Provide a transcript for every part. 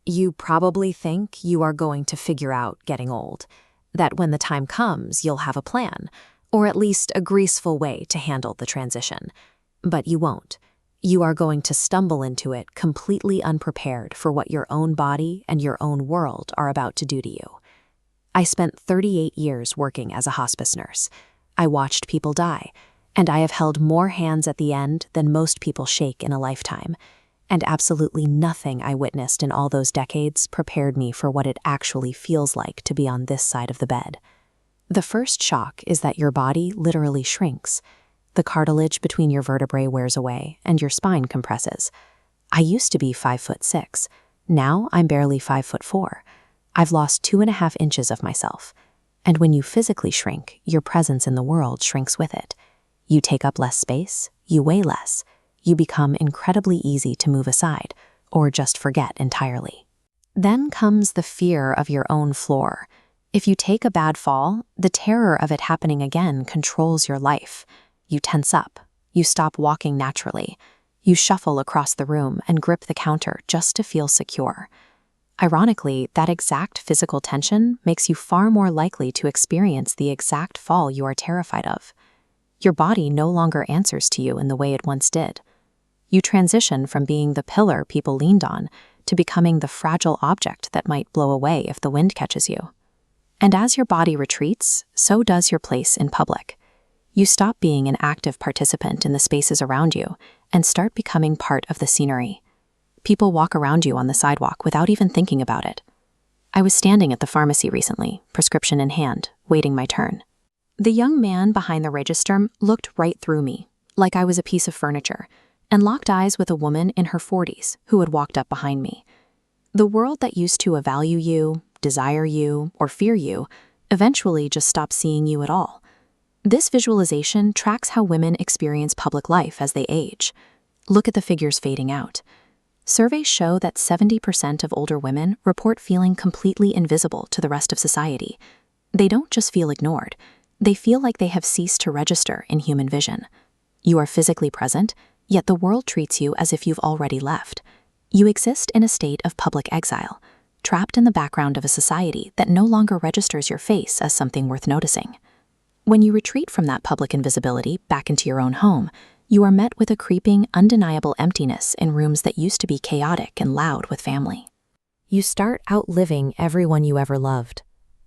You probably think you are going to figure out getting old, that when the time comes, you'll have a plan, or at least a graceful way to handle the transition. But you won't. You are going to stumble into it completely unprepared for what your own body and your own world are about to do to you. I spent 38 years working as a hospice nurse. I watched people die, and I have held more hands at the end than most people shake in a lifetime. And absolutely nothing I witnessed in all those decades prepared me for what it actually feels like to be on this side of the bed. The first shock is that your body literally shrinks. The cartilage between your vertebrae wears away, and your spine compresses. I used to be 5'6". Now I'm barely 5'4". I've lost 2.5 inches of myself. And when you physically shrink, your presence in the world shrinks with it. You take up less space, you weigh less. You become incredibly easy to move aside, or just forget entirely. Then comes the fear of your own floor. If you take a bad fall, the terror of it happening again controls your life. You tense up. You stop walking naturally. You shuffle across the room and grip the counter just to feel secure. Ironically, that exact physical tension makes you far more likely to experience the exact fall you are terrified of. Your body no longer answers to you in the way it once did. You transition from being the pillar people leaned on to becoming the fragile object that might blow away if the wind catches you. And as your body retreats, so does your place in public. You stop being an active participant in the spaces around you and start becoming part of the scenery. People walk around you on the sidewalk without even thinking about it. I was standing at the pharmacy recently, prescription in hand, waiting my turn. The young man behind the register looked right through me, like I was a piece of furniture, and locked eyes with a woman in her 40s who had walked up behind me. The world that used to value you, desire you, or fear you, eventually just stopped seeing you at all. This visualization tracks how women experience public life as they age. Look at the figures fading out. Surveys show that 70% of older women report feeling completely invisible to the rest of society. They don't just feel ignored. They feel like they have ceased to register in human vision. You are physically present, yet the world treats you as if you've already left. You exist in a state of public exile, trapped in the background of a society that no longer registers your face as something worth noticing. When you retreat from that public invisibility back into your own home, you are met with a creeping, undeniable emptiness in rooms that used to be chaotic and loud with family. You start outliving everyone you ever loved.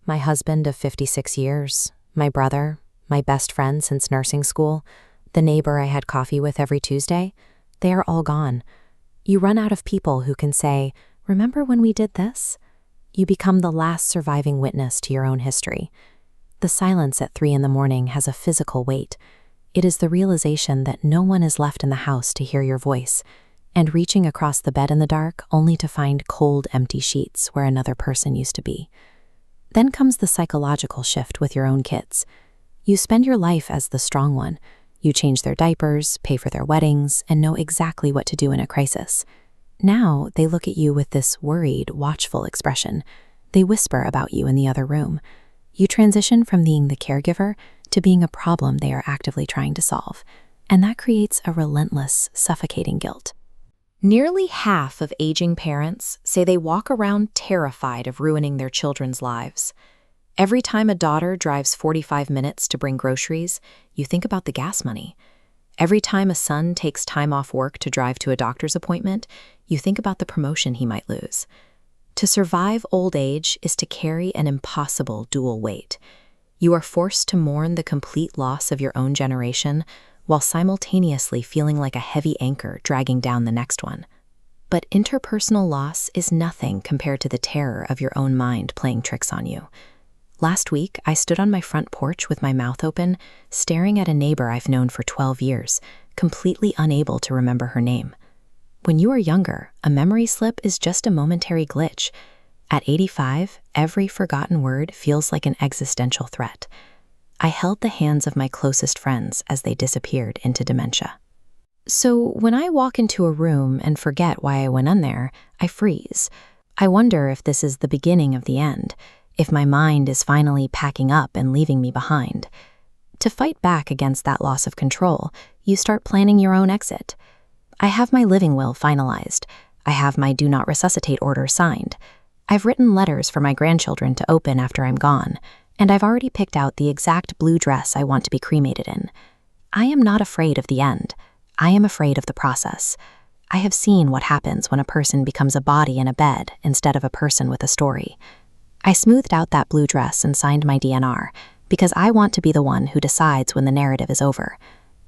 My husband of 56 years, my brother, my best friend since nursing school, the neighbor I had coffee with every Tuesday, they are all gone. You run out of people who can say, "Remember when we did this?" You become the last surviving witness to your own history. The silence at 3 a.m. has a physical weight. It is the realization that no one is left in the house to hear your voice, and reaching across the bed in the dark only to find cold, empty sheets where another person used to be. Then comes the psychological shift with your own kids. You spend your life as the strong one. You change their diapers, pay for their weddings, and know exactly what to do in a crisis. Now they look at you with this worried, watchful expression. They whisper about you in the other room. You transition from being the caregiver to being a problem they are actively trying to solve, and that creates a relentless, suffocating guilt. Nearly half of aging parents say they walk around terrified of ruining their children's lives. Every time a daughter drives 45 minutes to bring groceries, you think about the gas money. Every time a son takes time off work to drive to a doctor's appointment, you think about the promotion he might lose. To survive old age is to carry an impossible dual weight. You are forced to mourn the complete loss of your own generation while simultaneously feeling like a heavy anchor dragging down the next one. But interpersonal loss is nothing compared to the terror of your own mind playing tricks on you. Last week, I stood on my front porch with my mouth open, staring at a neighbor I've known for 12 years, completely unable to remember her name. When you are younger, a memory slip is just a momentary glitch. At 85, every forgotten word feels like an existential threat. I held the hands of my closest friends as they disappeared into dementia. So when I walk into a room and forget why I went in there, I freeze. I wonder if this is the beginning of the end, if my mind is finally packing up and leaving me behind. To fight back against that loss of control, you start planning your own exit. I have my living will finalized. I have my do not resuscitate order signed. I've written letters for my grandchildren to open after I'm gone, and I've already picked out the exact blue dress I want to be cremated in. I am not afraid of the end. I am afraid of the process. I have seen what happens when a person becomes a body in a bed instead of a person with a story. I smoothed out that blue dress and signed my DNR because I want to be the one who decides when the narrative is over.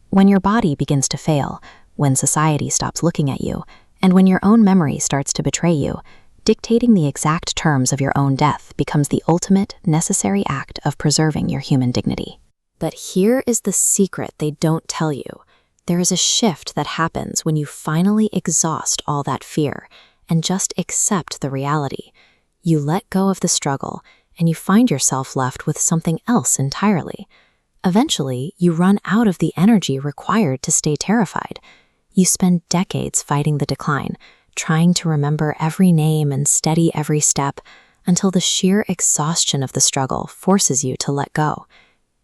When your body begins to fail, when society stops looking at you, and when your own memory starts to betray you, dictating the exact terms of your own death becomes the ultimate, necessary act of preserving your human dignity. But here is the secret they don't tell you. There is a shift that happens when you finally exhaust all that fear and just accept the reality. You let go of the struggle, and you find yourself left with something else entirely. Eventually, you run out of the energy required to stay terrified. You spend decades fighting the decline, trying to remember every name and steady every step, until the sheer exhaustion of the struggle forces you to let go.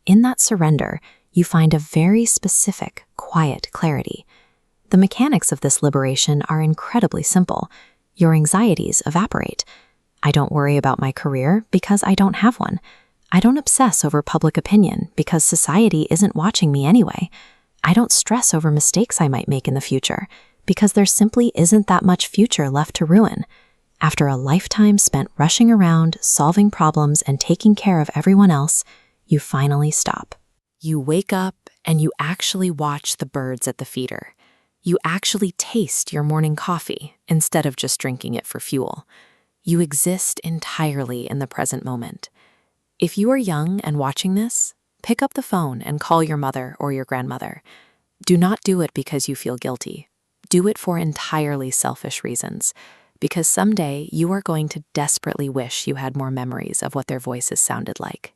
In that surrender, you find a very specific, quiet clarity. The mechanics of this liberation are incredibly simple. Your anxieties evaporate. I don't worry about my career because I don't have one. I don't obsess over public opinion because society isn't watching me anyway. I don't stress over mistakes I might make in the future because there simply isn't that much future left to ruin. After a lifetime spent rushing around, solving problems, and taking care of everyone else, you finally stop. You wake up and you actually watch the birds at the feeder. You actually taste your morning coffee instead of just drinking it for fuel. You exist entirely in the present moment. If you are young and watching this, pick up the phone and call your mother or your grandmother. Do not do it because you feel guilty. Do it for entirely selfish reasons, because someday you are going to desperately wish you had more memories of what their voices sounded like.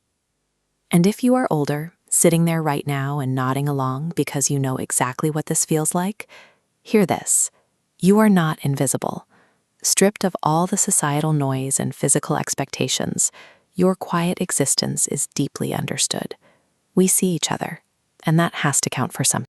And if you are older, sitting there right now and nodding along because you know exactly what this feels like, hear this. You are not invisible. Stripped of all the societal noise and physical expectations, your quiet existence is deeply understood. We see each other, and that has to count for something.